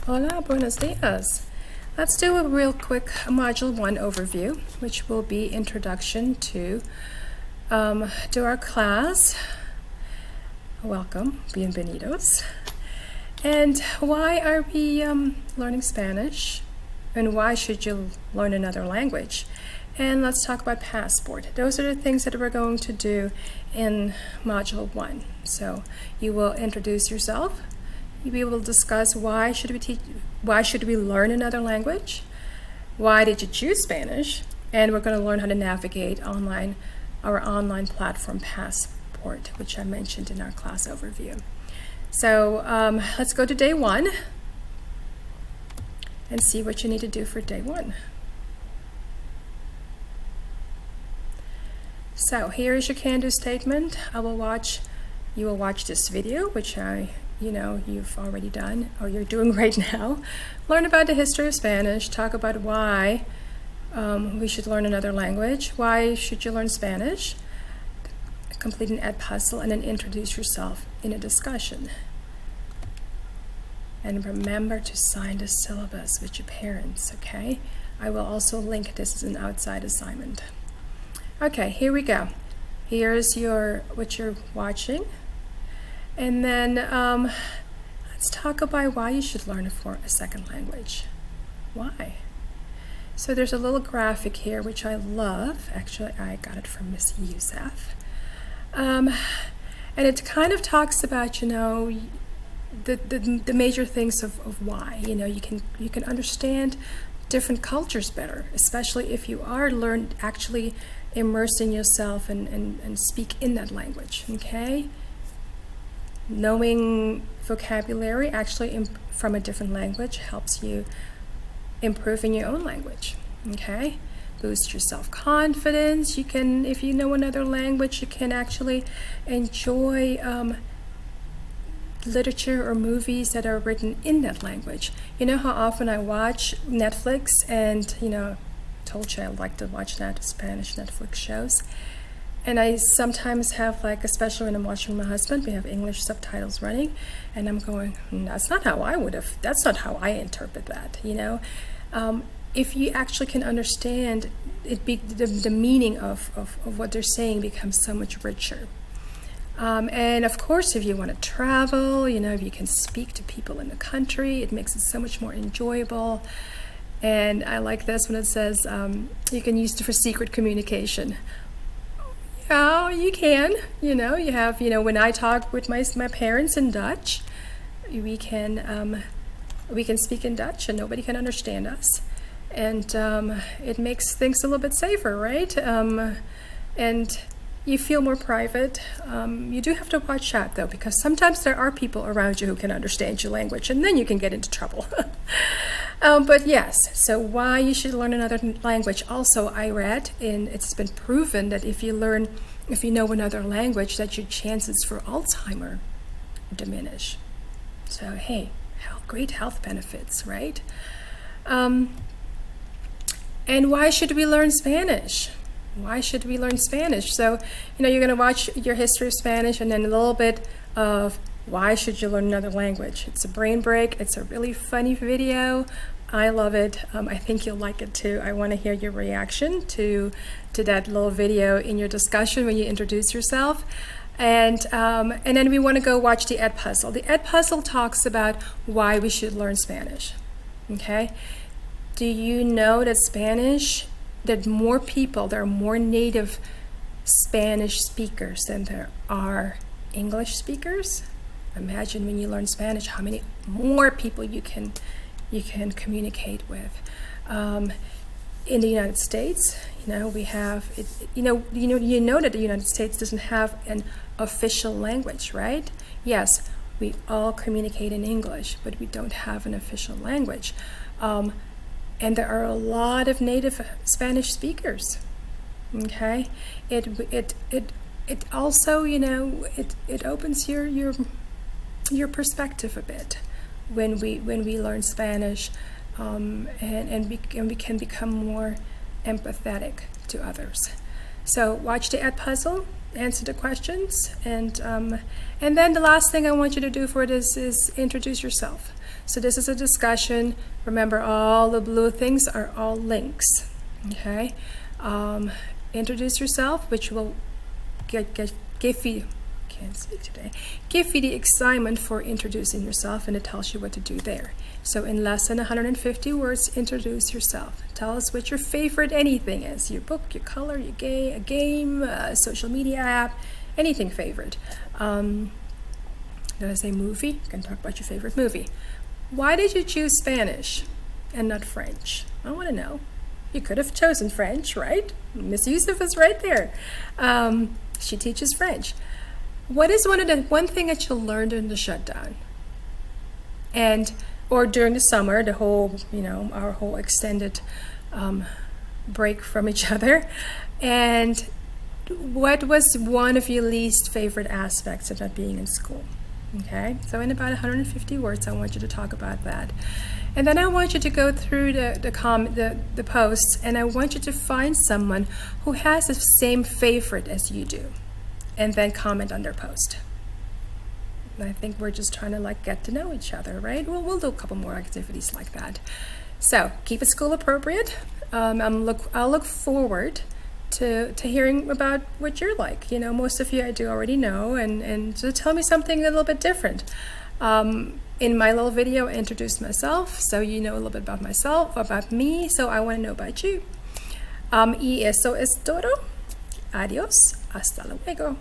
Hola, buenos dias. Let's do a real quick Module 1 overview, which will be introduction to our class. Welcome, bienvenidos. And why are we learning Spanish? And why should you learn another language? And let's talk about passport. Those are the things that we're going to do in Module 1. So you will introduce yourself. We will discuss why should we learn another language? Why did you choose Spanish? And we're going to learn how to navigate our online platform Passport, which I mentioned in our class overview. So let's go to day 1 and see what you need to do for day 1. So here is your can-do statement. You will watch this video, which you've already done or you're doing right now. Learn about the history of Spanish, talk about why we should learn another language, why should you learn Spanish, complete an Edpuzzle, and then introduce yourself in a discussion. And remember to sign the syllabus with your parents, okay? I will also link this as an outside assignment. Okay, here we go. Here's what you're watching. And then let's talk about why you should learn a second language. Why? So there's a little graphic here which I love. Actually, I got it from Miss Youssef. And it kind of talks about, the major things of why. You can understand different cultures better, especially if you are actually immersing yourself and speak in that language, okay? Knowing vocabulary actually from a different language helps you improve in your own language, okay? Boost your self-confidence. You can, if you know another language, you can actually enjoy literature or movies that are written in that language. You know how often I watch Netflix and, told you I like to watch Spanish Netflix shows. And I sometimes have, especially when I'm watching my husband, we have English subtitles running, and I'm going, that's not how I interpret that, If you actually can understand, the meaning of what they're saying becomes so much richer. And of course, if you want to travel, if you can speak to people in the country, it makes it so much more enjoyable. And I like this when it says, you can use it for secret communication. Oh, you can, you have, when I talk with my parents in Dutch, we can speak in Dutch and nobody can understand us. And it makes things a little bit safer, right? And you feel more private. You do have to watch out though, because sometimes there are people around you who can understand your language and then you can get into trouble. But yes, so why you should learn another language. Also, I read, it's been proven that if you know another language, that your chances for Alzheimer diminish. So hey, great health benefits, right? And why should we learn Spanish? Why should we learn Spanish? So, you're going to watch your history of Spanish and then a little bit of why should you learn another language. It's a brain break. It's a really funny video. I love it. I think you'll like it too. I want to hear your reaction to that little video in your discussion when you introduce yourself. And then we want to go watch the Edpuzzle. The Edpuzzle talks about why we should learn Spanish. Okay? Do you know that there are more native Spanish speakers than there are English speakers? Imagine when you learn Spanish, how many more people you can communicate with. In the United States, we have it. You know that the United States doesn't have an official language, right? Yes, we all communicate in English, but we don't have an official language. And there are a lot of native Spanish speakers. Okay, it also it opens your perspective a bit when we learn Spanish, and we can become more empathetic to others. So watch the Edpuzzle, answer the questions, and then the last thing I want you to do for this is introduce yourself. So this is a discussion. Remember, all the blue things are all links. Okay. Introduce yourself, which will give you, can't speak today, give you the excitement for introducing yourself, and it tells you what to do there. So in less than 150 words, introduce yourself. Tell us what your favorite anything is. Your book, your color, your a game, a social media app, anything favorite. Did I say movie? You can talk about your favorite movie. Why did you choose Spanish and not French? I want to know. You could have chosen French, right? Miss Youssef is right there. She teaches French. What is one thing that you learned during the shutdown? Or during the summer, the whole, our whole extended break from each other. And what was one of your least favorite aspects of not being in school? Okay, so in about 150 words, I want you to talk about that. And then I want you to go through the posts, and I want you to find someone who has the same favorite as you do, and then comment on their post. And I think we're just trying to get to know each other, right? We'll do a couple more activities like that. So keep it school appropriate. I'll look forward to hearing about what you're like. Most of you I do already know, and to tell me something a little bit different. In my little video, I introduced myself, so you know a little bit about myself, about me, so I want to know about you. Y eso es todo. Adiós. Hasta luego.